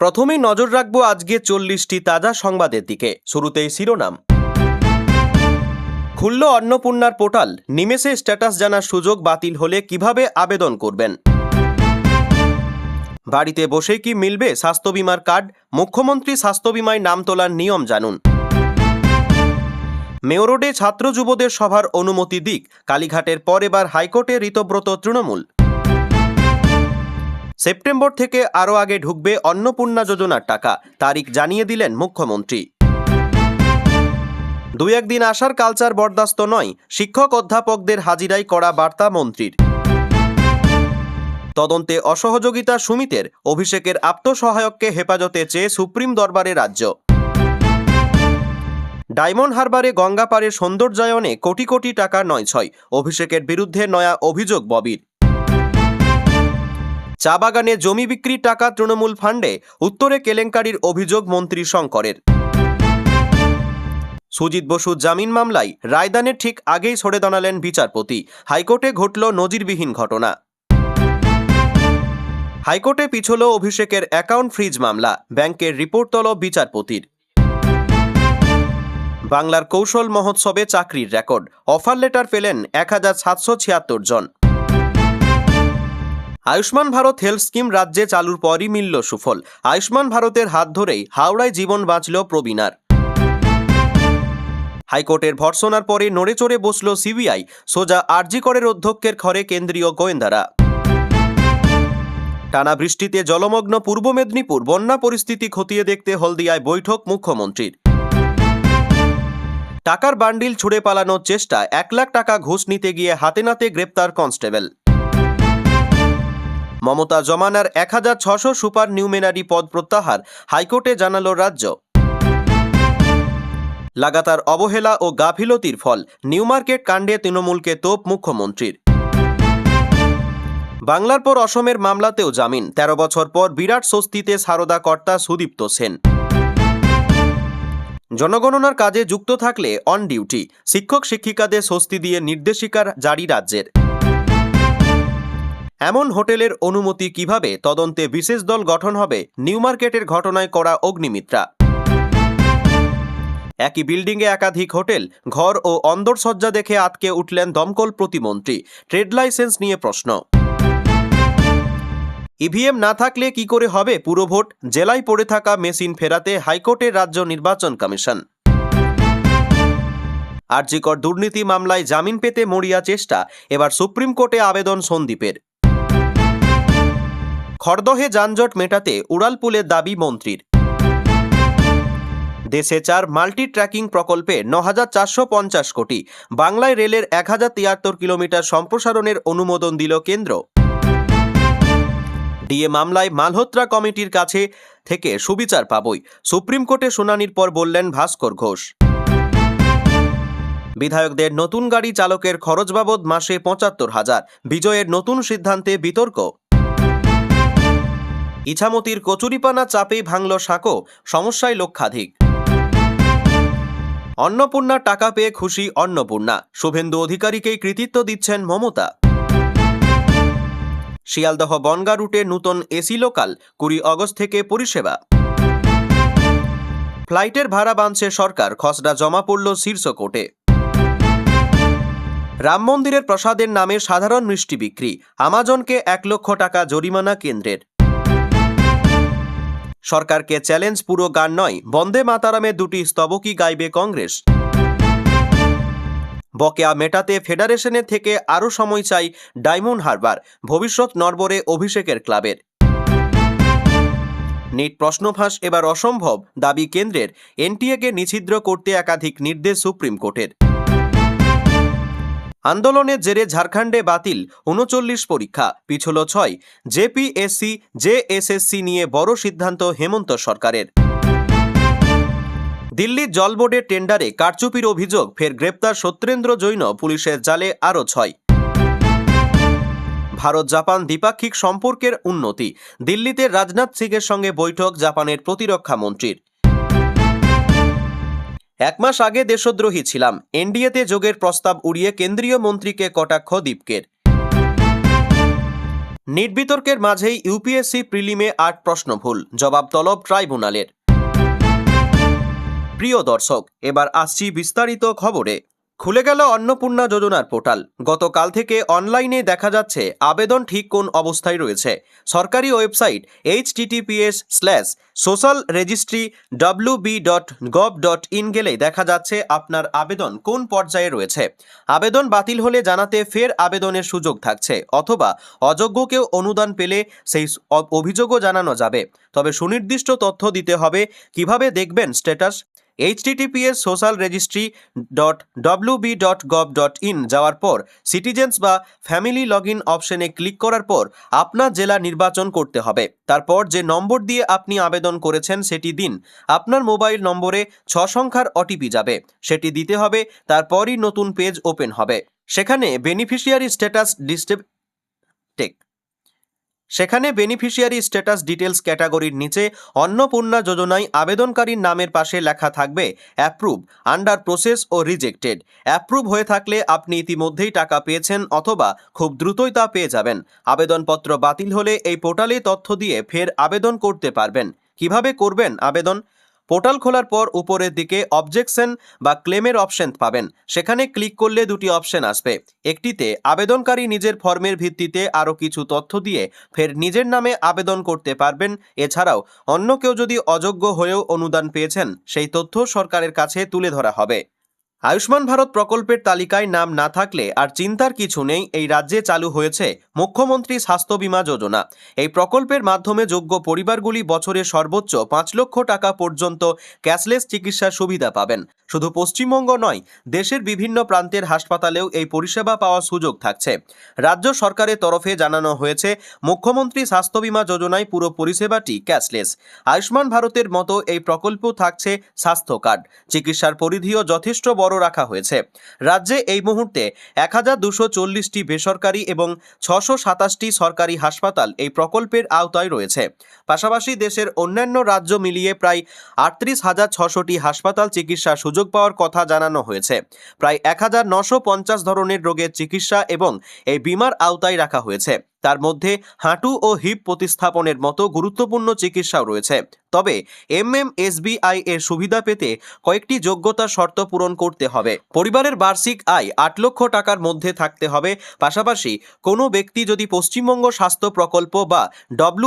প্রথমেই নজর রাখবো আজকে 40টি তাজা সংবাদের দিকে। শুরুতেই শিরোনাম। খুলল অন্নপূর্ণার পোর্টাল, নিমেষে স্ট্যাটাস জানার সুযোগ বাতিল হলে কিভাবে আবেদন করবেন। বাড়িতে বসেই কি মিলবে স্বাস্থ্য বিমার কার্ড, মুখ্যমন্ত্রী স্বাস্থ্য বিমায় নাম তোলার নিয়ম জানুন। মেয়ো রোডে ছাত্র যুবদের সভার অনুমতি দিক, কালীঘাটের পর এবার হাইকোর্টে ঋতব্রত তৃণমূল। সেপ্টেম্বর থেকে আরও আগে ঢুকবে অন্নপূর্ণা যোজনার টাকা, তারিখ জানিয়ে দিলেন মুখ্যমন্ত্রী। দুই একদিন আসার কালচার বরদাস্ত নয়, শিক্ষক অধ্যাপকদের হাজিরাই করা বার্তা মন্ত্রীর। তদন্তে অসহযোগিতা সুমিতের, অভিষেকের আত্মসহায়ককে হেফাজতে চেয়ে সুপ্রিম দরবারে রাজ্য। ডায়মন্ড হারবারে গঙ্গাপাড়ের সৌন্দর্যায়নে কোটি কোটি টাকার নয়ছয়, অভিষেকের বিরুদ্ধে নয়া অভিযোগ ববির। চা বাগানে জমি বিক্রির টাকা তৃণমূল ফান্ডে, উত্তরে কেলেঙ্কারির অভিযোগ মন্ত্রী শঙ্করের। সুজিত বসু জামিন মামলায় রায়দানের ঠিক আগেই সরে দাঁড়ালেন বিচারপতি, হাইকোর্টে ঘটল নজিরবিহীন ঘটনা। হাইকোর্টে পিছল অভিষেকের অ্যাকাউন্ট ফ্রিজ মামলা, ব্যাংকের রিপোর্ট তলব বিচারপতির। বাংলার কৌশল মহোৎসবে চাকরির রেকর্ড, অফার লেটার পেলেন 1776 জন। আয়ুষ্মান ভারত হেলথ স্কিম রাজ্যে চালুর পরই মিলল সুফল, আয়ুষ্মান ভারতের হাত ধরেই হাওড়ায় জীবন বাঁচল প্রবীণার। হাইকোর্টের ভর্ৎসনার পরে নড়ে চড়ে বসল সিবিআই, সোজা আরজি করের অধ্যক্ষের ঘরে কেন্দ্রীয় গোয়েন্দারা। টানা বৃষ্টিতে জলমগ্ন পূর্ব মেদিনীপুর, বন্যা পরিস্থিতি খতিয়ে দেখতে হলদিয়ায় বৈঠক মুখ্যমন্ত্রীর। টাকার বান্ডিল ছুড়ে পালানোর চেষ্টা, 1 লাখ টাকা ঘুষ নিতে গিয়ে হাতে নাতে গ্রেপ্তার কনস্টেবল। মমতা জমানার 1600 সুপার নিউমেনারি পদ প্রত্যাহার, হাইকোর্টে জানালো রাজ্য। লাগাতার অবহেলা ও গাফিলতির ফল, নিউ মার্কেট কাণ্ডে তৃণমূলকে তোপ মুখ্যমন্ত্রীর। বাংলার পর অসমের মামলাতেও জামিন, 13 বছর পর বিরাট স্বস্তিতে সারদা কর্তা সুদীপ্ত সেন। জনগণনার কাজে যুক্ত থাকলে অন ডিউটি, শিক্ষক শিক্ষিকাদের স্বস্তি দিয়ে নির্দেশিকা জারি রাজ্যের। এমন হোটেলের অনুমতি কিভাবে, তদন্তে বিশেষ দল গঠন হবে, নিউ মার্কেটের ঘটনায় করা অগ্নিমিত্রা। একই বিল্ডিংয়ে একাধিক হোটেল, ঘর ও অন্দরসজ্জা দেখে আটকে উঠলেন দমকল প্রতিমন্ত্রী, ট্রেড লাইসেন্স নিয়ে প্রশ্ন। ইভিএম না থাকলে কি করে হবে পুরভোট, জেলায় পড়ে থাকা মেশিন ফেরাতে হাইকোর্টের রাজ্য নির্বাচন কমিশন। আরজি কর দুর্নীতি মামলায় জামিন পেতে মরিয়া চেষ্টা, এবার সুপ্রিম কোর্টে আবেদন সন্দীপের। খড়দহে যানজট মেটাতে উড়ালপুলের দাবি মন্ত্রীর। দেশে 4 মাল্টি ট্র্যাকিং প্রকল্পে 9450 কোটি, বাংলায় রেলের 1073 কিলোমিটার সম্প্রসারণের অনুমোদন দিল কেন্দ্র। ডিএ মামলায় মালহোত্রা কমিটির কাছে থেকে সুবিচার পাবই, সুপ্রিম কোর্টে শুনানির পর বললেন ভাস্কর ঘোষ। বিধায়কদের নতুন গাড়ি চালকের খরচ বাবদ মাসে 75,000, বিজয়ের নতুন সিদ্ধান্তে বিতর্ক। ইছামতির কচুরিপানা চাপেই ভাঙল সাঁকো, সমস্যায় লক্ষাধিক। অন্নপূর্ণার টাকা পেয়ে খুশি অন্নপূর্ণা, শুভেন্দু অধিকারীকেই কৃতিত্ব দিচ্ছেন মমতা। শিয়ালদহ বনগাঁ রুটে নতুন এসি লোকাল, 20 আগস্ট থেকে পরিষেবা। ফ্লাইটের ভাড়া বাঁধছে সরকার, খসড়া জমা পড়ল শীর্ষ কোর্টে। রাম মন্দিরের প্রসাদের নামে সাধারণ মিষ্টি বিক্রি, আমাজনকে 1 লক্ষ টাকা জরিমানা কেন্দ্রের। সরকারকে চ্যালেঞ্জ পুরো গান নয়, বন্দে মাতারামে 2টি স্তবকই গাইবে কংগ্রেস। বকেয়া মেটাতে ফেডারেশনের থেকে আরও সময় চাই ডায়মন্ড হারবার, ভবিষ্যৎ নড়বড়ে অভিষেকের ক্লাবের। নিট প্রশ্নফাঁস এবার অসম্ভব, দাবি কেন্দ্রের, এনটিএকে নিষিদ্ধ করতে একাধিক নির্দেশ সুপ্রিম কোর্টের। আন্দোলনের জেরে ঝাড়খণ্ডে বাতিল 39 পরীক্ষা, পিছল 6, জেপিএসসি জেএসএসসি নিয়ে বড় সিদ্ধান্ত হেমন্ত সরকারের। দিল্লির জল বোর্ডের টেন্ডারে কারচুপির অভিযোগ, ফের গ্রেপ্তার সত্যেন্দ্র জৈন, পুলিশের জালে আরও 6। ভারত জাপান দ্বিপাক্ষিক সম্পর্কের উন্নতি, দিল্লিতে রাজনাথ সিংয়ের সঙ্গে বৈঠক জাপানের প্রতিরক্ষা মন্ত্রীর। 1 মাস আগে দেশদ্রোহী ছিলাম, এনডিএতে যোগের প্রস্তাব উড়িয়ে কেন্দ্রীয় মন্ত্রীকে কটাক্ষ দীপকের। নিট বিতর্কের মাঝেই ইউপিএসসি প্রিলিমে ৮ প্রশ্ন ভুল, জবাব তলব ট্রাইব্যুনালের। প্রিয় দর্শক, এবার আসছি বিস্তারিত খবরে। খুলে গেল অন্নপূর্ণা যোজনার পোর্টাল। গতকাল থেকে অনলাইনে দেখা যাচ্ছে আবেদন ঠিক কোন অবস্থায় রয়েছে। সরকারি ওয়েবসাইট https:/socialregistry.wb.gov.in গেলে দেখা যাচ্ছে আপনার আবেদন কোন পর্যায়ে রয়েছে। আবেদন বাতিল হলে জানাতে ফের আবেদনের সুযোগ থাকছে, অথবা অযোগ্য কেউ অনুদান পেলে সেই অভিযোগও জানানো যাবে। তবে সুনির্দিষ্ট তথ্য দিতে হবে। কিভাবে দেখবেন স্ট্যাটাস? https://socialregistry.wb.gov.in যাওয়ার পর সিটিজেন্স বা ফ্যামিলি লগইন অপশনে ক্লিক করার পর আপনার জেলা নির্বাচন করতে হবে। তারপর যে নম্বর দিয়ে আপনি আবেদন করেছেন সেটি দিন। আপনার মোবাইল নম্বরে 6 সংখ্যার ওটিপি যাবে, সেটি দিতে হবে। তারপরই নতুন পেজ ওপেন হবে। সেখানে বেনিফিশিয়ারি স্ট্যাটাস ডিটেলস ক্যাটাগরির নিচে অন্নপূর্ণা যোজনায় আবেদনকারীর নামের পাশে লেখা থাকবে অ্যাপ্রুভ, আন্ডার প্রসেস ও রিজেক্টেড। অ্যাপ্রুভ হয়ে থাকলে আপনি ইতিমধ্যেই টাকা পেয়েছেন, অথবা খুব দ্রুতই তা পেয়ে যাবেন। আবেদনপত্র বাতিল হলে এই পোর্টালে তথ্য দিয়ে ফের আবেদন করতে পারবেন। কিভাবে করবেন আবেদন? পোর্টাল খোলার পর উপরের দিকে অবজেকশন বা ক্লেমের অপশন পাবেন। সেখানে ক্লিক করলে দুটি অপশন আসবে। একটিতে আবেদনকারী নিজের ফর্মের ভিত্তিতে আরও কিছু তথ্য দিয়ে ফের নিজের নামে আবেদন করতে পারবেন। এছাড়াও অন্য কেউ যদি অযোগ্য হয়েও অনুদান পেয়েছেন, সেই তথ্য সরকারের কাছে তুলে ধরা হবে। আয়ুষ্মান ভারত প্রকল্পের তালিকায় নাম না থাকলে আর চিন্তার কিছু নেই। এই রাজ্যে চালু হয়েছে মুখ্যমন্ত্রী স্বাস্থ্য বীমা যোজনা। এই প্রকল্পের মাধ্যমে যোগ্য পরিবারগুলি বছরে সর্বোচ্চ 5 লক্ষ টাকা পর্যন্ত ক্যাশলেস চিকিৎসার সুবিধা পাবেন। শুধু পশ্চিমবঙ্গ নয়, দেশের বিভিন্ন প্রান্তের হাসপাতালেও এই পরিষেবা পাওয়ার সুযোগ থাকছে। রাজ্য সরকারের তরফে জানানো হয়েছে, মুখ্যমন্ত্রী স্বাস্থ্য বীমা যোজনায় পুরো পরিষেবাটি ক্যাশলেস। আয়ুষ্মান ভারতের মতো এই প্রকল্প থাকছে স্বাস্থ্য কার্ড। চিকিৎসার পরিধিও যথেষ্ট বড় রাখা হয়েছে। রাজ্যে এই মুহূর্তে 1240টি বেসরকারি এবং 627টি সরকারি হাসপাতাল এই প্রকল্পের আওতায় রয়েছে। পাশাপাশি দেশের অন্যান্য রাজ্য মিলিয়ে প্রায় 38,600টি হাসপাতাল চিকিৎসার সুযোগ পাওয়ার কথা জানানো হয়েছে। প্রায় 1950 ধরনের রোগের চিকিৎসা এবং এই বীমার আওতায় রাখা হয়েছে। তার মধ্যে হাঁটু ও হিপ প্রতিস্থাপনের মতো গুরুত্বপূর্ণ চিকিৎসাও রয়েছে। তবে MMSBI এর সুবিধা পেতে কয়েকটি যোগ্যতা শর্ত পূরণ করতে হবে। পরিবারের বার্ষিক আয় 8 লক্ষ টাকার মধ্যে থাকতে হবে। পাশাপাশি কোনো ব্যক্তি যদি পশ্চিমবঙ্গ স্বাস্থ্য প্রকল্প বা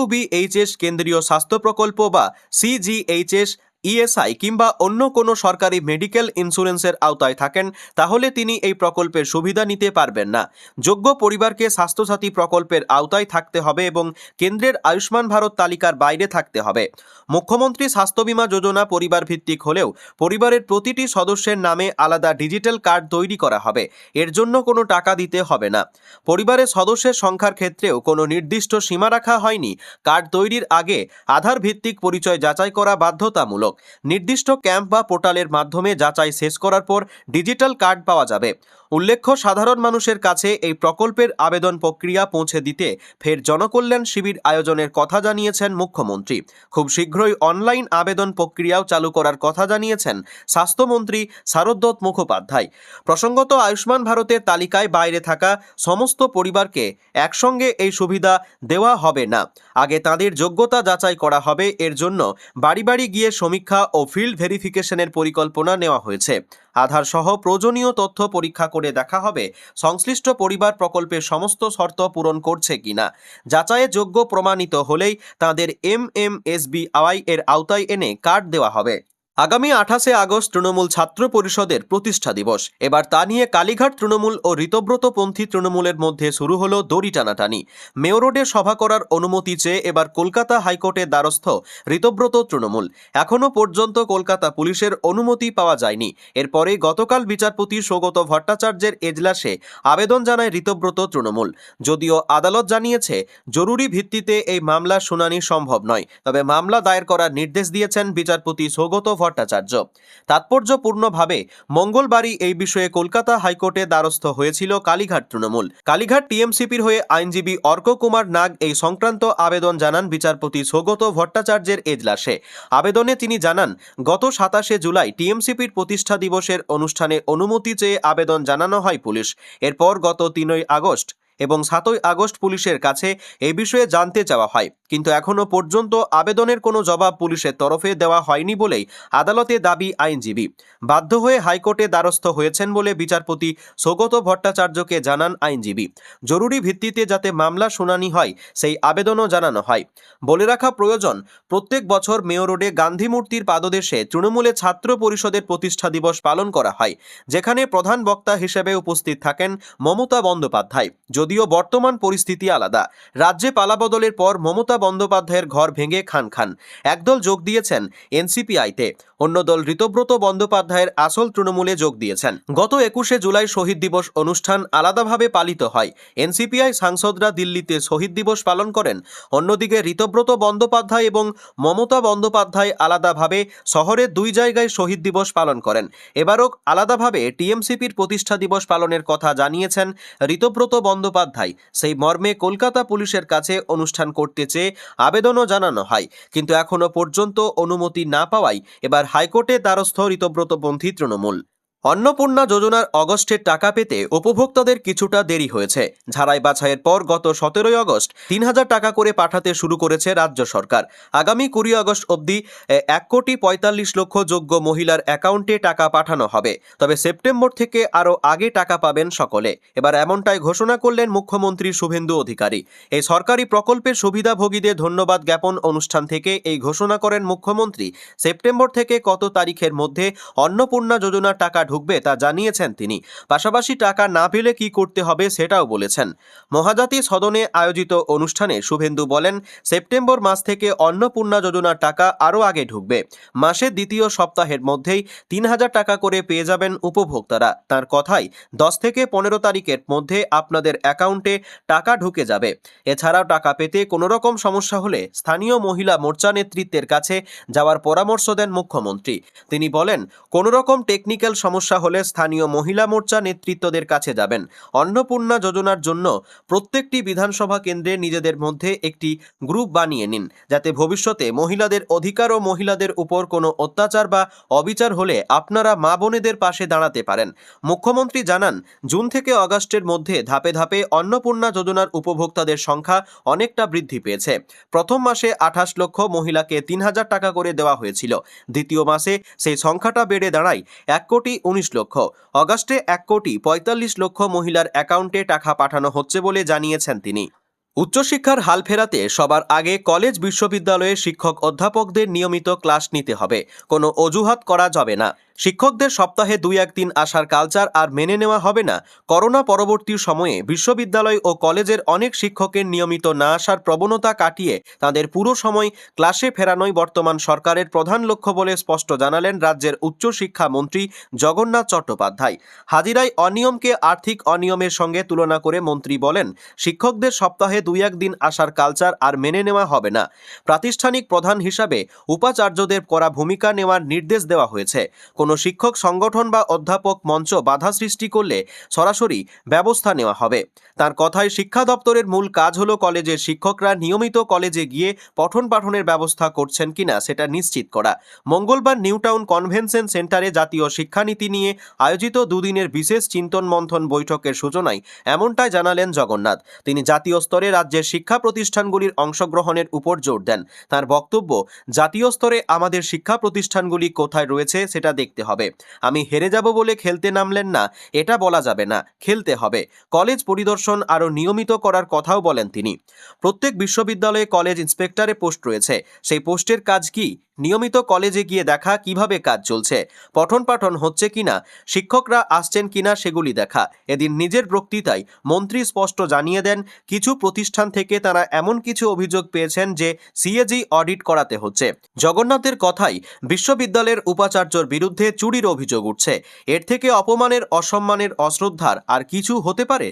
WBHS কেন্দ্রীয় স্বাস্থ্য প্রকল্প বা CGHS ESI কিংবা অন্য কোনো সরকারি মেডিকেল ইন্স্যুরেন্সের আওতায় থাকেন, তাহলে তিনি এই প্রকল্পের সুবিধা নিতে পারবেন না। যোগ্য পরিবারকে স্বাস্থ্যসাথী প্রকল্পের আওতায় থাকতে হবে এবং কেন্দ্রের আয়ুষ্মান ভারত তালিকার বাইরে থাকতে হবে। মুখ্যমন্ত্রী স্বাস্থ্য বীমা যোজনা পরিবার ভিত্তিক হলেও পরিবারের প্রতিটি সদস্যের নামে আলাদা ডিজিটাল কার্ড তৈরি করা হবে। এর জন্য কোনো টাকা দিতে হবে না। পরিবারের সদস্যের সংখ্যার ক্ষেত্রেও কোনো নির্দিষ্ট সীমা রাখা হয়নি। কার্ড তৈরির আগে আধার ভিত্তিক পরিচয় যাচাই করা বাধ্যতামূলক। নির্দিষ্ট ক্যাম্প বা পোর্টালের মাধ্যমে যাচাই শেষ করার পর ডিজিটাল কার্ড পাওয়া যাবে। উল্লেখ্য, সাধারণ মানুষের কাছে এই প্রকল্পের আবেদন প্রক্রিয়া পৌঁছে দিতে ফের জনকল্যাণ শিবির আয়োজনের কথা জানিয়েছেন মুখ্যমন্ত্রী। খুব শীঘ্রই অনলাইন আবেদন প্রক্রিয়াও চালু করার কথা জানিয়েছেন স্বাস্থ্যমন্ত্রী শারদত্ত মুখোপাধ্যায়। প্রসঙ্গত, আয়ুষ্মান ভারতের তালিকায় বাইরে থাকা সমস্ত পরিবারকে একসঙ্গে এই সুবিধা দেওয়া হবে না। আগে তাদের যোগ্যতা যাচাই করা হবে। এর জন্য বাড়ি বাড়ি গিয়ে সমীক্ষা ও ফিল্ড ভেরিফিকেশনের পরিকল্পনা নেওয়া হয়েছে। আধার সহ প্রয়োজনীয় তথ্য পরীক্ষা করে দেখা হবে সংশ্লিষ্ট পরিবার প্রকল্পের সমস্ত শর্ত পূরণ করছে কিনা। যাচাইয়ে যোগ্য প্রমাণিত হলেই তাদের MMSBI এর আওতায় এনে কার্ড দেওয়া হবে। আগামী 28শে আগস্ট তৃণমূল ছাত্র পরিষদের প্রতিষ্ঠা দিবস। এবার তা নিয়ে কালীঘাট তৃণমূল ও ঋতব্রতপন্থী তৃণমূলের মধ্যে শুরু হলো দড়ি টানাটানি। মেয়ো রোডে সভা করার অনুমতি চেয়ে এবার কলকাতা হাইকোর্টের দ্বারস্থ ঋতব্রত তৃণমূল। এখনও পর্যন্ত কলকাতা পুলিশের অনুমতি পাওয়া যায়নি। এরপরে গতকাল বিচারপতি সৌগত ভট্টাচার্যের এজলাসে আবেদন জানায় ঋতব্রত তৃণমূল। যদিও আদালত জানিয়েছে জরুরি ভিত্তিতে এই মামলার শুনানি সম্ভব নয়, তবে মামলা দায়ের করার নির্দেশ দিয়েছেন বিচারপতি সৌগত ভট্টাচার্য। তাৎপর্যপূর্ণভাবে মঙ্গলবারই এই বিষয়ে কলকাতা হাইকোর্টে দ্বারস্থ হয়েছিল কালীঘাট তৃণমূল। কালীঘাট টিএমসিপির হয়ে আইনজীবী অর্ক কুমার নাগ এই সংক্রান্ত আবেদন জানান বিচারপতি সৌগত ভট্টাচার্যের এজলাসে। আবেদনে তিনি জানান, গত 27শে জুলাই টিএমসিপির প্রতিষ্ঠা দিবসের অনুষ্ঠানে অনুমতি চেয়ে আবেদন জানানো হয় পুলিশ। এরপর গত 3ই আগস্ট এবং 7ই আগস্ট পুলিশের কাছে এই বিষয়ে জানতে চাওয়া হয়, কিন্তু এখনো পর্যন্ত আবেদনের কোনো জবাব পুলিশের তরফে দেওয়া হয়নি বলেই আদালতে দাবি আইনজীবী। বাধ্য হয়ে হাইকোর্টে দ্বারস্থ হয়েছেন বলে বিচারপতি সৌগত ভট্টাচার্যকে জানান আইনজীবী। জরুরি ভিত্তিতে যাতে মামলা শুনানি হয় সেই আবেদনও জানানো হয়। বলে রাখা প্রয়োজন, প্রত্যেক বছর মেয়র রোডে গান্ধী মূর্তির পাদদেশে তৃণমূলে ছাত্র পরিষদের প্রতিষ্ঠা দিবস পালন করা হয়, যেখানে প্রধান বক্তা হিসেবে উপস্থিত থাকেন মমতা বন্দ্যোপাধ্যায়। যদিও বর্তমান পরিস্থিতি আলাদা। রাজ্যে পালাবদলের পর মমতা বন্দ্যোপাধ্যায়ের ঘর ভেঙে খান খান। একদল যোগ দিয়েছেন এনসিপিআইতে, অন্য দল ঋতব্রত বন্দ্যোপাধ্যায়ের আসল তৃণমূলে যোগ দিয়েছেন। গত 21শে জুলাই শহীদ দিবস অনুষ্ঠান আলাদাভাবে পালিত হয়। এনসিপিআই সাংসদরা দিল্লিতে শহীদ দিবস পালন করেন। অন্যদিকে ঋতব্রত বন্দ্যোপাধ্যায় এবং মমতা বন্দ্যোপাধ্যায় আলাদাভাবে শহরের 2 জায়গায় শহীদ দিবস পালন করেন। এবারও আলাদাভাবে টিএমসিপির প্রতিষ্ঠা দিবস পালনের কথা জানিয়েছেন ঋতব্রত বন্দ্যোপাধ্যায়। সেই মর্মে কলকাতা পুলিশের কাছে অনুষ্ঠান করতে চেয়ে আবেদনও জানানো হয়, কিন্তু এখনো পর্যন্ত অনুমতি না পাওয়ায় এবার হাইকোর্টে দ্বারস্থ ঋতব্রতপন্থী তৃণমূল। অন্নপূর্ণা যোজনার অগস্টের টাকা পেতে উপভোক্তাদের কিছুটা দেরি হয়েছে। ঝাড়াই বাছাইয়ের পর গত 17ই আগস্ট 3000 টাকা করে পাঠাতে শুরু করেছে রাজ্য সরকার। আগামী 20 আগস্ট অবধি 1,45,00,000 যোগ্য মহিলার অ্যাকাউন্টে টাকা পাঠানো হবে। তবে সেপ্টেম্বর থেকে আরও আগে টাকা পাবেন সকলে। এবার এমনটাই ঘোষণা করলেন মুখ্যমন্ত্রী শুভেন্দু অধিকারী। এই সরকারি প্রকল্পের সুবিধাভোগীদের ধন্যবাদ জ্ঞাপন অনুষ্ঠান থেকে এই ঘোষণা করেন মুখ্যমন্ত্রী। সেপ্টেম্বর থেকে কত তারিখের মধ্যে অন্নপূর্ণা যোজনার টাকা ঢুকবে তা জানিয়েছেন তিনি। পাশাপাশি টাকা না পেলে কি করতে হবে সেটাও বলেছেন। মহাজাতি সদনে আয়োজিত অনুষ্ঠানে শুভেন্দু বলেন, সেপ্টেম্বর মাস থেকে অন্নপূর্ণা যোজনার টাকা আরও আগে ঢুকবে। মাসের দ্বিতীয় সপ্তাহের মধ্যেই 3000 টাকা করে পেয়ে যাবেন উপভোক্তারা। তার কথাই 10 থেকে 15 তারিখের মধ্যে আপনাদের অ্যাকাউন্টে টাকা ঢুকে যাবে। এছাড়াও টাকা পেতে কোনো রকম সমস্যা হলে স্থানীয় মহিলা মোর্চা নেতৃত্বের কাছে যাওয়ার পরামর্শ দেন মুখ্যমন্ত্রী। তিনি বলেন, কোনো রকম টেকনিক্যাল সমস্যা হলে স্থানীয় মহিলা মোর্চা নেতৃত্বদের কাছে যাবেন। অন্নপূর্ণা যোজনার জন্য প্রত্যেকটি বিধানসভা কেন্দ্রে নিজেদের মধ্যে একটি গ্রুপ বানিয়ে নিন, যাতে ভবিষ্যতে মহিলাদের অধিকার ও মহিলাদের উপর কোনো অত্যাচার বা অবিচার হলে আপনারা মা বোনেদের পাশে দাঁড়াতে পারেন। মুখ্যমন্ত্রী জানান, জুন থেকে আগস্টের মধ্যে ধাপে ধাপে অন্নপূর্ণা যোজনার উপভোক্তাদের সংখ্যা অনেকটা বৃদ্ধি পেয়েছে। প্রথম মাসে 28 লক্ষ মহিলাকে 3000 টাকা করে দেওয়া হয়েছিল। দ্বিতীয় মাসে সেই সংখ্যাটা বেড়ে দাঁড়ায় 1,19,00,000। অগাস্টে 1,45,00,000 মহিলার অ্যাকাউন্টে টাকা পাঠানো হচ্ছে বলে জানিয়েছেন তিনি। উচ্চশিক্ষার হাল ফেরাতে সবার আগে কলেজ বিশ্ববিদ্যালয়ে শিক্ষক অধ্যাপকদের নিয়মিত ক্লাস নিতে হবে। কোনো অজুহাত করা যাবে না। শিক্ষকদের সপ্তাহে 2-1 দিন আসার কালচার আর মেনে নেওয়া হবে না। করোনা পরবর্তী সময়ে বিশ্ববিদ্যালয় ও কলেজের অনেক শিক্ষকের নিয়মিত না আসার প্রবণতা কাটিয়ে তাদের পুরো সময় ক্লাসে ফেরানোই বর্তমান সরকারের প্রধান লক্ষ্য বলে স্পষ্ট জানালেন রাজ্যের উচ্চশিক্ষা মন্ত্রী জগন্নাথ চট্টোপাধ্যায়। হাজিরায় অনিয়মকে আর্থিক অনিয়মের সঙ্গে তুলনা করে মন্ত্রী বলেন, শিক্ষকদের সপ্তাহে 2-1 দিন আসার কালচার আর মেনে নেওয়া হবে না। প্রাতিষ্ঠানিক প্রধান হিসাবে উপাচার্যদের কড়া ভূমিকা নেওয়ার নির্দেশ দেওয়া হয়েছে। কোনো শিক্ষক সংগঠন বা অধ্যাপক মঞ্চ বাধা সৃষ্টি করলে সরাসরি ব্যবস্থা নেওয়া হবে। তার কথায়, শিক্ষা দপ্তরের মূল কাজ হলো কলেজের শিক্ষকরা নিয়মিত কলেজে গিয়ে পঠন পাঠনের ব্যবস্থা করছেন কিনা সেটা নিশ্চিত করা। মঙ্গলবার নিউটাউন কনভেনশন সেন্টারে জাতীয় শিক্ষানীতি নিয়ে আয়োজিত দুদিনের বিশেষ চিন্তন মন্থন বৈঠকের সূচনায় এমনটাই জানালেন জগন্নাথ। তিনি জাতীয় স্তরে রাজ্যের শিক্ষা প্রতিষ্ঠানগুলির অংশগ্রহণের উপর জোর দেন। তার বক্তব্য, জাতীয় স্তরে আমাদের শিক্ষা প্রতিষ্ঠানগুলি কোথায় রয়েছে সেটা দেখতে হবে। আমি হেরে যাব বলে খেলতে নামলেন না, এটা বলা যাবে না, খেলতে হবে। কলেজ পরিদর্শন আরও নিয়মিত করার কথাও বলেন তিনি। প্রত্যেক বিশ্ববিদ্যালয়ে কলেজ ইন্সপেক্টরের পোস্ট রয়েছে। সেই পোস্টের কাজ কি? নিয়মিত কলেজে গিয়ে দেখা কিভাবে কাজ চলছে, পঠন পাঠন হচ্ছে কিনা, শিক্ষকরা আসছেন কিনা সেগুলি দেখা। এদিন নিজের বক্তৃতায় মন্ত্রী স্পষ্ট জানিয়ে দেন, কিছু প্রতিষ্ঠান থেকে তারা এমন কিছু অভিযোগ পেয়েছেন যে সিএজি অডিট করাতে হচ্ছে। জগন্নাথের কথাই, বিশ্ববিদ্যালয়ের উপাচার্যর বিরুদ্ধে চুরির অভিযোগ উঠছে। এর থেকে অপমানের, অসম্মানের, অশ্রদ্ধার আর কিছু হতে পারে?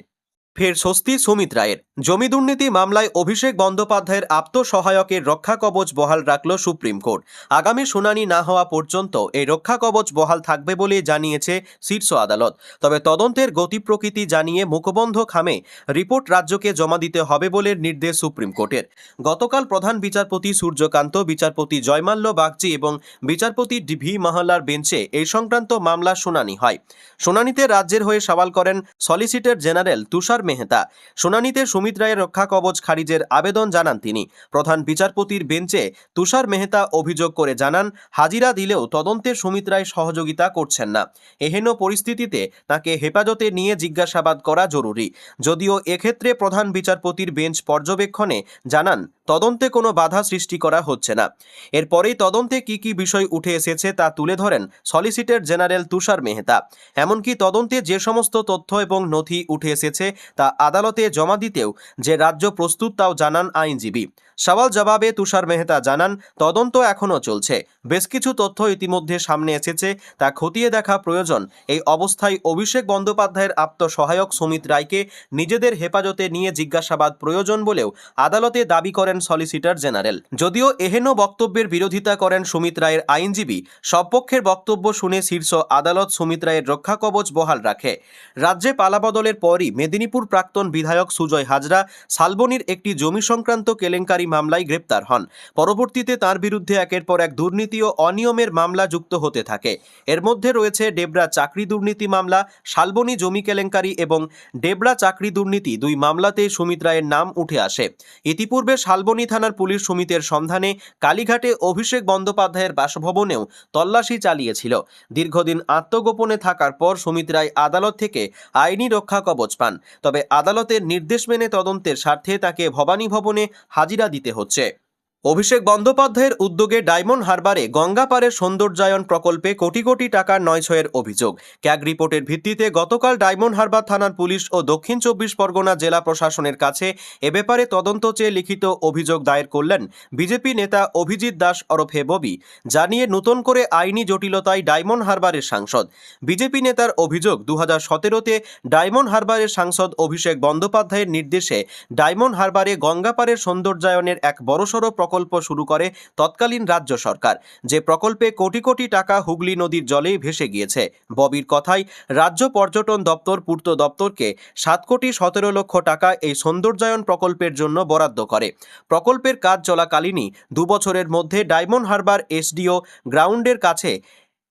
ফের স্বস্তি সুমিত রায়ের। জমি দুর্নীতি মামলায় অভিষেক বন্দ্যোপাধ্যায়ের আত্মসহায়কের রক্ষা কবচ বহাল রাখল সুপ্রিম কোর্ট। আগামী শুনানি না হওয়া পর্যন্ত এই রক্ষা কবচ বহাল থাকবে বলে জানিয়েছে শীর্ষ আদালত। তবে তদন্তের গতি প্রকৃতি জানিয়ে মুখবন্ধ খামে রিপোর্ট রাজ্যকে জমা দিতে হবে বলে নির্দেশ সুপ্রিম কোর্টের। গতকাল প্রধান বিচারপতি সূর্যকান্ত, বিচারপতি জয়মাল্য বাগচি এবং বিচারপতি ভি মাহালার বেঞ্চে এই সংক্রান্ত মামলার শুনানি হয়। শুনানিতে রাজ্যের হয়ে সওয়াল করেন সলিসিটর জেনারেল তুষার তুষার মেহতা। শুনানিতে সুমিত রায়ের রক্ষা কবচ খারিজের আবেদন জানান তিনি। প্রধান বিচারপতির বেঞ্চে তুষার মেহতা অভিযোগ করে জানান, হাজিরা দিলেও তদন্তে সুমিত রায় সহযোগিতা করছেন না। এহেন পরিস্থিতিতে তাকে হেফাজতে নিয়ে জিজ্ঞাসাবাদ করা জরুরি। যদিও এক্ষেত্রে প্রধান বিচারপতির বেঞ্চ পর্যবেক্ষণে জানান, তদন্তে কোনো বাধা সৃষ্টি করা হচ্ছে না। এরপরেই তদন্তে কি কি বিষয় উঠে এসেছে তা তুলে ধরেন সলিসিটর জেনারেল তুষার মেহতা। এমনকি তদন্তে যে সমস্ত তথ্য এবং নথি উঠে এসেছে তা আদালতে জমা দিতেও যে রাজ্য প্রস্তুত তাও জানান আইনজীবী। সওয়াল জবাবে তুষার মেহতা জানান, তদন্ত এখনও চলছে। বেশ কিছু তথ্য ইতিমধ্যে সামনে এসেছে, তা খতিয়ে দেখা প্রয়োজন। এই অবস্থায় অভিষেক বন্দ্যোপাধ্যায়ের আত্মসহায়ক সুমিত রায়কে নিজেদের হেফাজতে নিয়ে জিজ্ঞাসাবাদ প্রয়োজন বলেও আদালতে দাবি করেন সলিসিটর জেনারেল। যদিও এহেন বক্তব্যের বিরোধিতা করেন সুমিত রায়ের আইনজীবী, সব পক্ষের বক্তব্য শুনে শীর্ষ আদালত সুমিত রায়ের রক্ষা কবচ বহাল রাখে। রাজ্যে পালাবদলের পরই মেদিনীপুর প্রাক্তন বিধায়ক সুজয় হাজরা শালবনীর একটি জমি সংক্রান্ত কেলেঙ্কারি মামলায় গ্রেপ্তার হন। পরবর্তীতে তার বিরুদ্ধে একের পর এক দুর্নীতি ও অনিয়মের মামলা যুক্ত হতে থাকে। এর মধ্যে রয়েছে ডেবরা চাকরি দুর্নীতি মামলা, শালবনী জমি কেলেঙ্কারি এবং ডেবরা চাকরি দুর্নীতি। দুই মামলাতে সুমিত রায়ের নাম উঠে আসে। ইতিপূর্বে শালবনী থানার পুলিশ সুমিতের সন্ধানে কালীঘাটে অভিষেক বন্দ্যোপাধ্যায়ের বাসভবনেও তল্লাশি চালিয়েছিল। দীর্ঘদিন আত্মগোপনে থাকার পর সুমিত রায় আদালত থেকে আইনি রক্ষা কবচ পান। তবে আদালতের নির্দেশ মেনে তদন্তের স্বার্থে তাকে ভবানী ভবনে হাজিরা দিতে হচ্ছে। অভিষেক বন্দ্যোপাধ্যায়ের উদ্যোগে ডায়মন্ড হারবারে গঙ্গাপাড়ের সৌন্দর্যায়ন প্রকল্পে কোটি কোটি টাকার নয়ছয়ের অভিযোগ। ক্যাগ রিপোর্টের ভিত্তিতে গতকাল ডায়মন্ড হারবার থানার পুলিশ ও দক্ষিণ 24 পরগনা জেলা প্রশাসনের কাছে এ ব্যাপারে তদন্ত চেয়ে লিখিত অভিযোগ দায়ের করলেন বিজেপি নেতা অভিজিৎ দাস ওরফে ববি। জানিয়ে নতুন করে আইনি জটিলতায় ডায়মন্ড হারবারের সাংসদ। বিজেপি নেতার অভিযোগ, 2017-তে ডায়মন্ড হারবারের সাংসদ অভিষেক বন্দ্যোপাধ্যায়ের নির্দেশে ডায়মন্ড হারবারে গঙ্গাপাড়ের সৌন্দর্যায়নের এক বড়সড় প্রকল্প শুরু করে তৎকালীন রাজ্য সরকার। যে প্রকল্পে কোটি কোটি টাকা হুগলি নদীর জলেই ভেসে গিয়েছে। ববির কথায়, রাজ্য পর্যটন দপ্তর পূর্ত দপ্তরকে 7,17,00,000 টাকা এই সৌন্দর্যায়ন প্রকল্পের জন্য বরাদ্দ করে। প্রকল্পের কাজ চলাকালীনই 2 বছরের মধ্যে ডায়মন্ড হারবার এসডিও গ্রাউন্ডের কাছে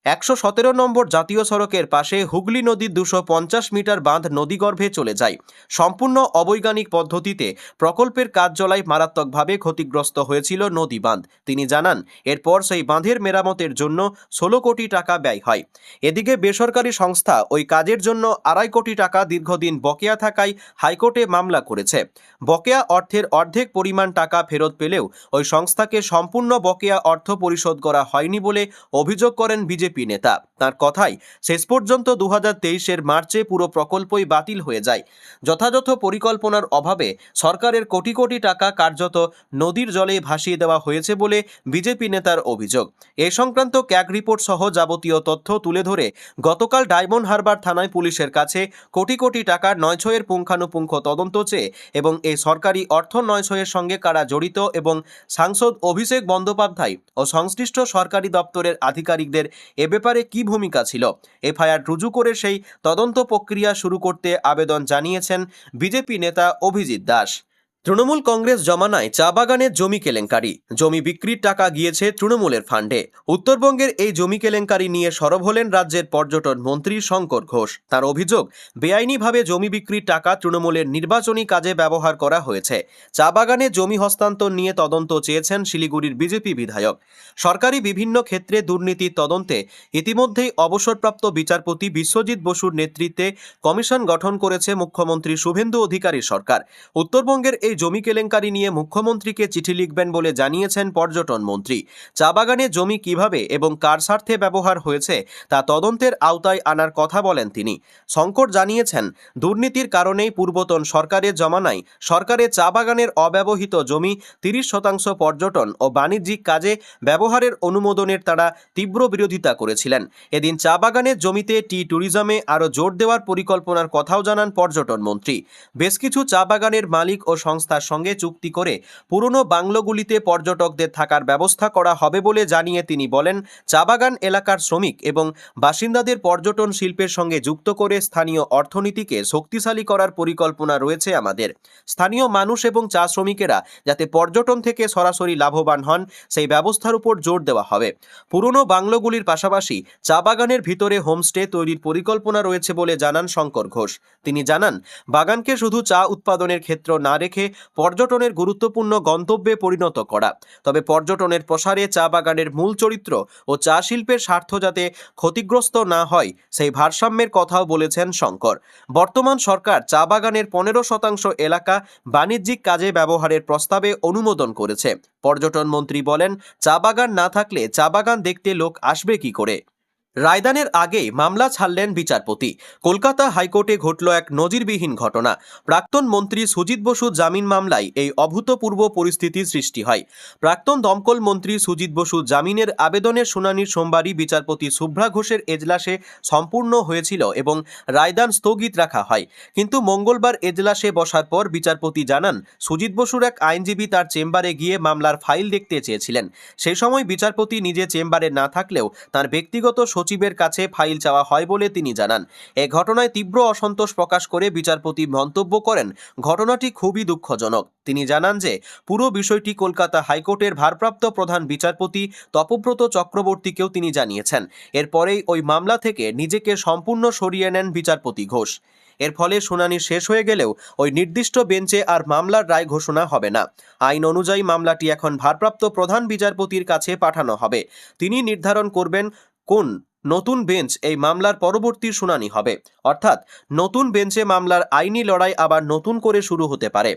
117 নম্বর জাতীয় সড়কের পাশে হুগলি নদীর 250 মিটার বাঁধ নদীগর্ভে চলে যায়। সম্পূর্ণ অবৈজ্ঞানিক পদ্ধতিতে প্রকল্পের কাজ চলায় মারাত্মকভাবে ক্ষতিগ্রস্ত হয়েছিল নদী বাঁধ। তিনি জানান, এরপর সেই বাঁধের মেরামতের জন্য 16 কোটি টাকা ব্যয় হয়। এদিকে বেসরকারি সংস্থা ওই কাজের জন্য 2.5 কোটি টাকা দীর্ঘদিন বকেয়া থাকায় হাইকোর্টে মামলা করেছে। বকেয়া অর্থের অর্ধেক পরিমাণ টাকা ফেরত পেলেও ওই সংস্থাকে সম্পূর্ণ বকেয়া অর্থ পরিশোধ করা হয়নি বলে অভিযোগ করেন বিজেপি নেতা। তার কথায়, শেষ পর্যন্ত 2023-এর মার্চে পুরো প্রকল্পই বাতিল হয়ে যায়। যথাযথ পরিকল্পনার অভাবে সরকারের কোটি কোটি টাকা কার্যত নদীর জলে ভাসিয়ে দেওয়া হয়েছে বলে বিজেপি নেতার অভিযোগ। এ সংক্রান্ত ক্যাগ রিপোর্ট সহ যাবতীয় তথ্য তুলে ধরে গতকাল ডায়মন্ড হারবার থানায় পুলিশের কাছে কোটি কোটি টাকার নয়ছয়ের পুঙ্খানুপুঙ্খ তদন্ত চেয়ে এবং এই সরকারি অর্থ নয়ছয়ের সঙ্গে কারা জড়িত এবং সাংসদ অভিষেক বন্দ্যোপাধ্যায় ও সংশ্লিষ্ট সরকারি দপ্তরের আধিকারিকদের এ ব্যাপারে কি ভূমিকা ছিল, এফআইআর রুজু করে সেই তদন্ত প্রক্রিয়া শুরু করতে আবেদন জানিয়েছেন বিজেপি নেতা অভিজিৎ দাস। তৃণমূল কংগ্রেস জমানায় চা বাগানের জমি কেলেঙ্কারি, জমি বিক্রির টাকা গিয়েছে তৃণমূলের ফান্ডে। উত্তরবঙ্গের এই জমি কেলেঙ্কারি নিয়ে সরব হলেন রাজ্যের পর্যটন মন্ত্রী শঙ্কর ঘোষ। তার অভিযোগ, বেআইনিভাবে জমি বিক্রির টাকা তৃণমূলের নির্বাচনী কাজে ব্যবহার করা হয়েছে। চা বাগানে জমি হস্তান্তর নিয়ে তদন্ত চেয়েছেন শিলিগুড়ির বিজেপি বিধায়ক। সরকারি বিভিন্ন ক্ষেত্রে দুর্নীতির তদন্তে ইতিমধ্যেই অবসরপ্রাপ্ত বিচারপতি বিশ্বজিৎ বসুর নেতৃত্বে কমিশন গঠন করেছে মুখ্যমন্ত্রী শুভেন্দু অধিকারী সরকার। উত্তরবঙ্গের এই জমি কেলেঙ্কারি নিয়ে মুখ্যমন্ত্রীকে চিঠি লিখবেন বলে জানিয়েছেন পর্যটন মন্ত্রী। চা বাগানে জমি কিভাবে এবং কার স্বার্থে ব্যবহার হয়েছে তা তদন্তের আওতায় আনার কথা বলেন তিনি। শঙ্কর জানিয়েছেন, দুর্নীতির কারণেই পূর্বতন সরকারের জমানায় সরকারের চা বাগানের অব্যবহৃত জমি 30% পর্যটন ও বাণিজ্যিক কাজে ব্যবহারের অনুমোদনের তারা তীব্র বিরোধিতা করেছিলেন। এদিন চা বাগানের জমিতে ট্যুরিজমে আরও জোর দেওয়ার পরিকল্পনার কথাও জানান পর্যটন মন্ত্রী। বেশ কিছু চা বাগানের মালিক ও সংস্থা সংস্থার সঙ্গে চুক্তি করে পুরনো বাংলোগুলিতে পর্যটকদের থাকার ব্যবস্থা করা হবে বলে জানিয়ে তিনি বলেন, চা বাগান এলাকার শ্রমিক এবং বাসিন্দাদের পর্যটন শিল্পের সঙ্গে যুক্ত করে স্থানীয় অর্থনীতিকে শক্তিশালী করার পরিকল্পনা রয়েছে আমাদের। স্থানীয় মানুষ এবং চা শ্রমিকেরা যাতে পর্যটন থেকে সরাসরি লাভবান হন সেই ব্যবস্থার উপর জোর দেওয়া হবে। পুরনো বাংলোগুলির পাশাপাশি চা বাগানের ভিতরে হোমস্টে তৈরির পরিকল্পনা রয়েছে বলে জানান শঙ্কর ঘোষ। তিনি জানান, বাগানকে শুধু চা উৎপাদনের ক্ষেত্র না রেখে পর্যটনের গুরুত্বপূর্ণ গন্তব্যে পরিণত করা। তবে পর্যটনের প্রসারে চা বাগানের মূল চরিত্র ও চা শিল্পের স্বার্থ যাতে ক্ষতিগ্রস্ত না হয় সেই ভারসাম্যের কথাও বলেছেন শঙ্কর। বর্তমান সরকার চা বাগানের 15% এলাকা বাণিজ্যিক কাজে ব্যবহারের প্রস্তাবে অনুমোদন করেছে। পর্যটন মন্ত্রী বলেন, চা বাগান না থাকলে চা বাগান দেখতে লোক আসবে কি করে? রায়দানের আগেই মামলা ছাড়লেন বিচারপতি। কলকাতা হাইকোর্টে ঘটল এক নজিরবিহীন ঘটনা। প্রাক্তন মন্ত্রী সুজিত বসু জামিন মামলায় এই অভূতপূর্ব পরিস্থিতির সৃষ্টি হয়। প্রাক্তন দমকল মন্ত্রী সুজিত বসু জামিনের আবেদনের শুনানির সোমবারই বিচারপতি শুভ্রা ঘোষের এজলাসে সম্পূর্ণ হয়েছিল এবং রায়দান স্থগিত রাখা হয়। কিন্তু মঙ্গলবার এজলাসে বসার পর বিচারপতি জানান, সুজিত বসুর এক আইনজীবী তার চেম্বারে গিয়ে মামলার ফাইল দেখতে চেয়েছিলেন। সেই সময় বিচারপতি নিজে চেম্বারে না থাকলেও তার ব্যক্তিগত সচিবের কাছে ফাইল চাওয়া হয় বলে তিনি জানান। এ ঘটনায় তীব্র অসন্তোষ প্রকাশ করে বিচারপতি মন্তব্য করেন, ঘটনাটি খুবই দুঃখজনক। তিনি জানান যে পুরো বিষয়টি কলকাতা হাইকোর্টের ভারপ্রাপ্ত প্রধান বিচারপতি তপব্রত চক্রবর্তীকেও তিনি জানিয়েছেন। এরপরেই ওই মামলা থেকে নিজেকে সম্পূর্ণ সরিয়ে নেন বিচারপতি ঘোষ। এর ফলে শুনানি শেষ হয়ে গেলেও ওই নির্দিষ্ট বেঞ্চে আর মামলার রায় ঘোষণা হবে না। আইন অনুযায়ী মামলাটি এখন ভারপ্রাপ্ত প্রধান বিচারপতির কাছে পাঠানো হবে। তিনি নির্ধারণ করবেন কোন নতুন বেঞ্চ এই মামলার পরবর্তী শুনানি হবে। অর্থাৎ নতুন বেঞ্চে মামলার আইনি লড়াই আবার নতুন করে শুরু হতে পারে।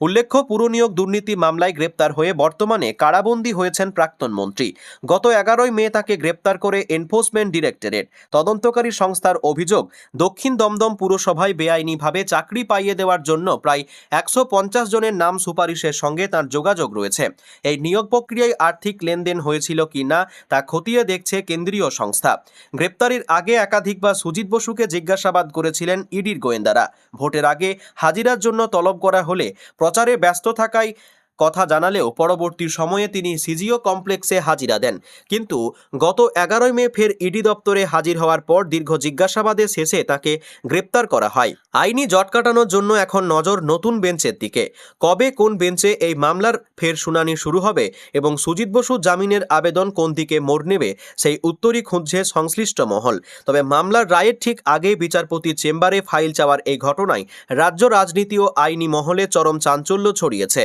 উল্লেখ্য, পুরনিয়োগ দুর্নীতি মামলায় গ্রেপ্তার হয়ে বর্তমানে কারাবন্দী হয়েছেন প্রাক্তন মন্ত্রী। গত 11ই মে তাকে গ্রেপ্তার করে এনফোর্সমেন্ট ডিরেক্টরেট। তদন্তকারী সংস্থার অভিযোগ, দক্ষিণ দমদম পুরসভায় বেআইনিভাবে চাকরি পাইয়ে দেওয়ার জন্য প্রায় 150 জনের নাম সুপারিশের সঙ্গে তার যোগাযোগ রয়েছে। এই নিয়োগ প্রক্রিয়ায় আর্থিক লেনদেন হয়েছিল কি না তা খতিয়ে দেখছে কেন্দ্রীয় সংস্থা। গ্রেপ্তারির আগে একাধিকবার সুজিত বসুকে জিজ্ঞাসাবাদ করেছিলেন ইডির গোয়েন্দারা। ভোটের আগে হাজিরার জন্য তলব করা হলে প্রচারে ব্যস্ত থাকায় কথা জানালেও পরবর্তী সময়ে তিনি সিজিও কমপ্লেক্সে হাজিরা দেন। কিন্তু গত 11ই মে ফের ইডি দপ্তরে হাজির হওয়ার পর দীর্ঘ জিজ্ঞাসাবাদের শেষে তাকে গ্রেপ্তার করা হয়। আইনি জট কাটানোর জন্য এখন নজর নতুন বেঞ্চের দিকে। কবে কোন বেঞ্চে এই মামলার ফের শুনানি শুরু হবে এবং সুজিত বসু জামিনের আবেদন কোন দিকে মোড় নেবে সেই উত্তরই খুঁজছে সংশ্লিষ্ট মহল। তবে মামলার রায়ের ঠিক আগে বিচারপতির চেম্বারে ফাইল চাওয়ার এই ঘটনায় রাজ্য রাজনীতি ও আইনি মহলে চরম চাঞ্চল্য ছড়িয়েছে।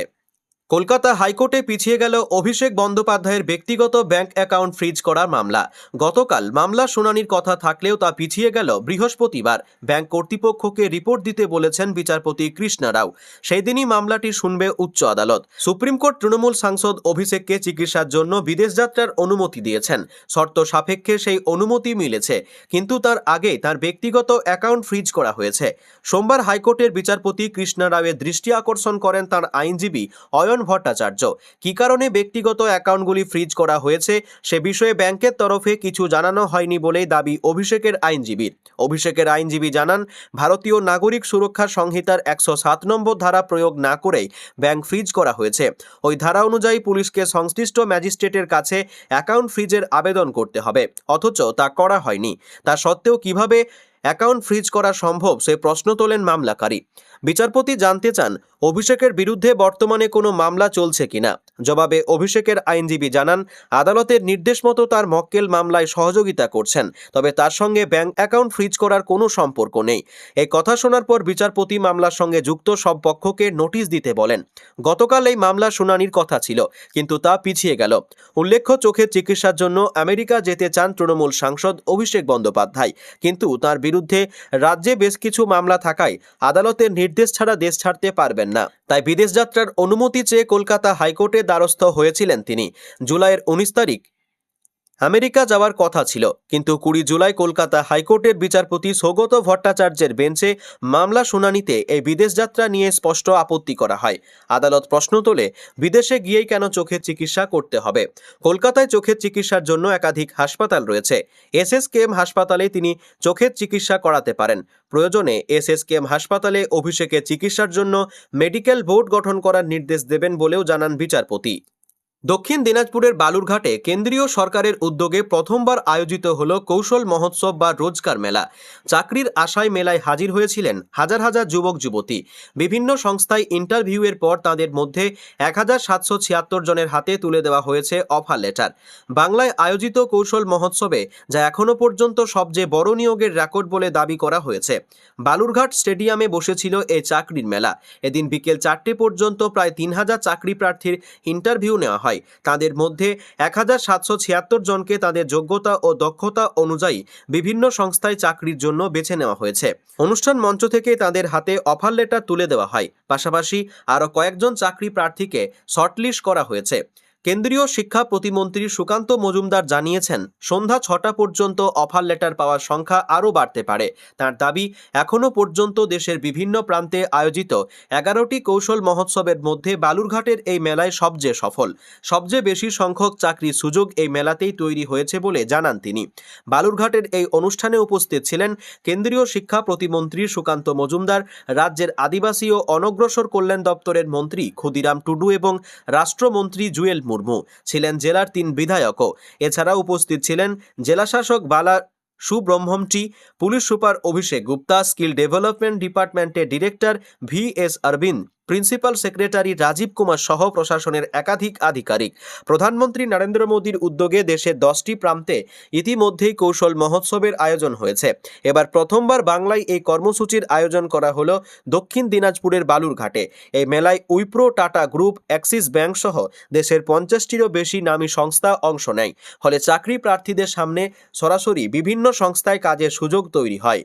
কলকাতা হাইকোর্টে পিছিয়ে গেল অভিষেক বন্দ্যোপাধ্যায়ের ব্যক্তিগত ব্যাংক অ্যাকাউন্ট ফ্রিজ করার মামলা। গতকাল মামলা শুনানির কথা থাকলেও তা পিছিয়ে গেল বৃহস্পতিবার। ব্যাংক কর্তৃপক্ষকে রিপোর্ট দিতে বলেছেন বিচারপতি কৃষ্ণা রাও। সেই দিনই মামলাটি শুনবে উচ্চ আদালত। সুপ্রিম কোর্ট তৃণমূল সাংসদ অভিষেককে চিকিৎসার জন্য বিদেশ যাত্রার অনুমতি দিয়েছেন। শর্ত সাপেক্ষে সেই অনুমতি মিলেছে, কিন্তু তার আগে তার ব্যক্তিগত অ্যাকাউন্ট ফ্রিজ করা হয়েছে। সোমবার হাইকোর্টের বিচারপতি কৃষ্ণা রাওয়ের দৃষ্টি আকর্ষণ করেন তার আইনজীবী অয়ন ভট্টাচার্য। কী কারণে ব্যক্তিগত অ্যাকাউন্টগুলি ফ্রিজ করা হয়েছে সে বিষয়ে ব্যাংকের তরফে কিছু জানানো হয়নি বলেই দাবি অভিষেকের আইনজীবীর। অভিষেকের আইনজীবী জানান, ভারতীয় নাগরিক সুরক্ষা সংহিতার 107 নম্বর ধারা প্রয়োগ না করেই ব্যাংক ফ্রিজ করা হয়েছে। ওই ধারা অনুযায়ী পুলিশকে সংশ্লিষ্ট ম্যাজিস্ট্রেটের কাছে অ্যাকাউন্ট ফ্রিজের আবেদন করতে হবে, অথচ তা করা হয়নি। তা সত্ত্বেও কিভাবে অ্যাকাউন্ট ফ্রিজ করা সম্ভব সে প্রশ্ন তোলেন মামলাকারী। বিচারপতি জানতে চান, অভিষেকের বিরুদ্ধে বর্তমানে কোনো মামলা চলছে কিনা। জবাবে অভিষেকের আইনজীবী জানান, আদালতের নির্দেশ মতো তার মক্কেল মামলায় সহযোগিতা করছেন, তবে তার সঙ্গে ব্যাংক অ্যাকাউন্ট ফ্রিজ করার কোনো সম্পর্ক নেই। এই কথা শোনার পর বিচারপতি মামলার সঙ্গে যুক্ত সব পক্ষকে নোটিশ দিতে বলেন। গতকাল এই মামলা শুনানির কথা ছিল, কিন্তু তা পিছিয়ে গেল। উল্লেখ্য, চোখের চিকিৎসার জন্য আমেরিকা যেতে চান তৃণমূল সাংসদ অভিষেক বন্দ্যোপাধ্যায়, কিন্তু তার বিরুদ্ধে রাজ্যে বেশ কিছু মামলা থাকায় আদালতের নির্দেশ ছাড়া দেশ ছাড়তে পারবেন না। তাই বিদেশ যাত্রার অনুমতি চেয়ে কলকাতা হাইকোর্টে দ্বারস্থ হয়েছিলেন তিনি। জুলাইয়ের 19 তারিখ আমেরিকা যাওয়ার কথা ছিল, কিন্তু 20 জুলাই কলকাতা হাইকোর্টের বিচারপতি সৌগত ভট্টাচার্যের বেঞ্চে মামলা শুনানিতে এই বিদেশ যাত্রা নিয়ে স্পষ্ট আপত্তি করা হয়। আদালত প্রশ্ন তোলে, বিদেশে গিয়েই কেন চোখের চিকিৎসা করতে হবে? কলকাতায় চোখের চিকিৎসার জন্য একাধিক হাসপাতাল রয়েছে। এসএসকেএম হাসপাতালে তিনি চোখের চিকিৎসা করাতে পারেন। প্রয়োজনে এসএসকেএম হাসপাতালে অভিষেকের চিকিৎসার জন্য মেডিকেল বোর্ড গঠন করার নির্দেশ দেবেন বলেও জানান বিচারপতি। দক্ষিণ দিনাজপুরের বালুরঘাটে কেন্দ্রীয় সরকারের উদ্যোগে প্রথমবার আয়োজিত হল কৌশল মহোৎসব বা রোজগার মেলা। চাকরির আশায় মেলায় হাজির হয়েছিলেন হাজার হাজার যুবক যুবতী। বিভিন্ন সংস্থায় ইন্টারভিউয়ের পর তাদের মধ্যে 1776 জনের হাতে তুলে দেওয়া হয়েছে অফার লেটার। বাংলায় আয়োজিত কৌশল মহোৎসবে যা এখনো পর্যন্ত সবচেয়ে বড় নিয়োগের রেকর্ড বলে দাবি করা হয়েছে। বালুরঘাট স্টেডিয়ামে বসেছিল এই চাকরির মেলা। এদিন বিকেল 4টে পর্যন্ত প্রায় 3000 চাকরি প্রার্থীর ইন্টারভিউ নেওয়া হয়। তাদের মধ্যে 1776 জনকে তাদের যোগ্যতা ও দক্ষতা অনুযায়ী বিভিন্ন সংস্থায় চাকরির জন্য বেছে নেওয়া হয়েছে। অনুষ্ঠান মঞ্চ থেকে তাদের হাতে অফার লেটার তুলে দেওয়া হয়। পাশাপাশি আরও কয়েকজন চাকরি প্রার্থীকে শর্টলিস্ট করা হয়েছে। কেন্দ্রীয় শিক্ষা প্রতিমন্ত্রী সুকান্ত মজুমদার জানিয়েছেন, সন্ধ্যা 6টা পর্যন্ত অফার লেটার পাওয়ার সংখ্যা আরও বাড়তে পারে। তার দাবি, এখনও পর্যন্ত দেশের বিভিন্ন প্রান্তে আয়োজিত 11টি কৌশল মহোৎসবের মধ্যে বালুরঘাটের এই মেলায় সবচেয়ে সফল। সবচেয়ে বেশি সংখ্যক চাকরির সুযোগ এই মেলাতেই তৈরি হয়েছে বলে জানান তিনি। বালুরঘাটের এই অনুষ্ঠানে উপস্থিত ছিলেন কেন্দ্রীয় শিক্ষা প্রতিমন্ত্রী সুকান্ত মজুমদার, রাজ্যের আদিবাসী ও অনগ্রসর কল্যাণ দপ্তরের মন্ত্রী ক্ষুদিরাম টুডু এবং রাষ্ট্রমন্ত্রী জুয়েল মুর্মু। ছিলেন জেলার 3 বিধায়কও। এছাড়াও উপস্থিত ছিলেন জেলাশাসক বালা সুব্রহ্মমটি, police super Abhishek Gupta, skill development ডিপার্টমেন্টের director VS Arvind, principal secretary Rajiv Kumar সহ প্রশাসনের একাধিক আধিকারিক। প্রধানমন্ত্রী নরেন্দ্র মোদীর উদ্যোগে দেশের 10টি প্রান্তে ইতিমধ্যেই কৌশল মহোৎসবের আয়োজন হয়েছে। এবার প্রথমবার বাংলায় এই কর্মসূচির আয়োজন করা হলো দক্ষিণ দিনাজপুরের বালুরঘাটে। এই মেলায় Wipro, tata group, Axis bank সহ দেশের 50টিরও বেশি নামী সংস্থা অংশ নেয়। ফলে চাকরি প্রার্থীদের সামনে সরাসরি বিভিন্ন সংস্থায় কাজের সুযোগ তৈরি হয়।